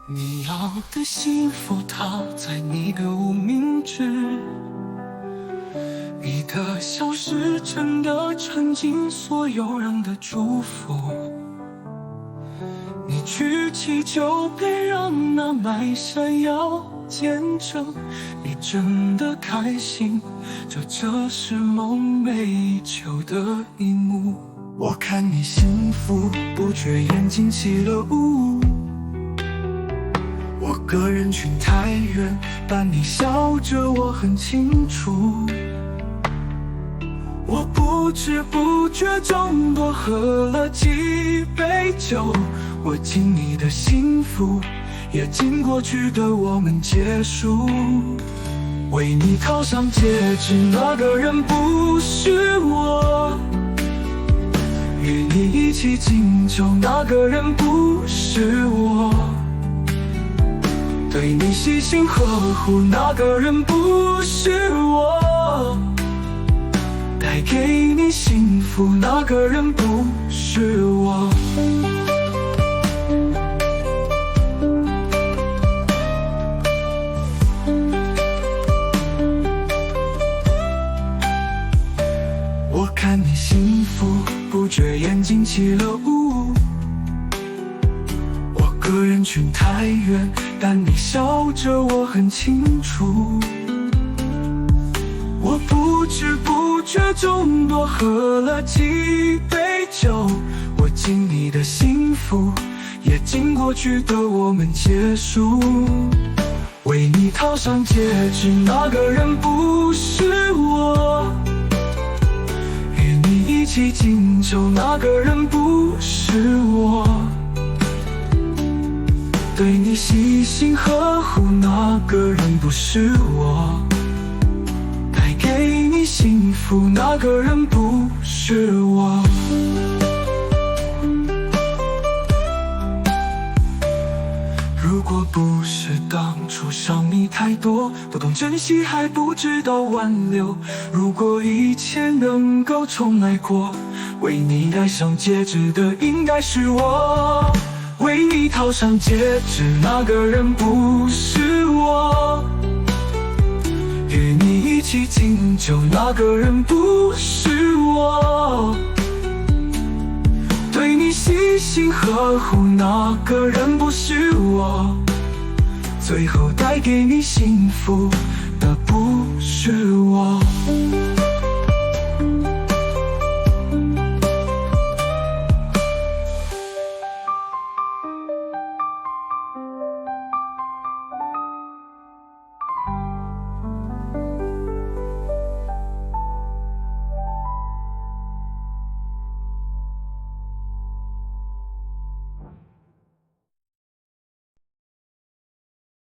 你要的幸福，它在你的无名指。你的笑是真的传进所有人的祝福。你去祈求别让那麦闪耀见证，你真的开心，这是梦寐以求的一幕。我看你幸福，不觉眼睛起了雾。我隔人群太远，但你笑着我很清楚。我不知不觉中多喝了几杯酒，我敬你的幸福，也敬过去的我们结束。为你套上戒指，那个人不是我；与你一起敬酒，那个人不是我；对你细心呵护，那个人不是我；带给你幸福，那个人不是我。我看你幸福，不觉眼睛起了雾。我隔人群太远，但你笑着我很清楚。我不知不觉中多喝了几杯酒，我敬你的幸福，也敬过去的我们结束。为你套上戒指，那个人不是我；与你一起敬酒，那个人不是我；对你细心呵护，那个人不是我；带给你幸福，那个人不是我。如果不是当初伤你太多，不懂珍惜还不知道挽留，如果一切能够重来过，为你戴上戒指的应该是我。为你套上戒指，那个人不是我；与你一起敬酒，那个人不是我；对你细心呵护，那个人不是我；最后带给你幸福的不是我。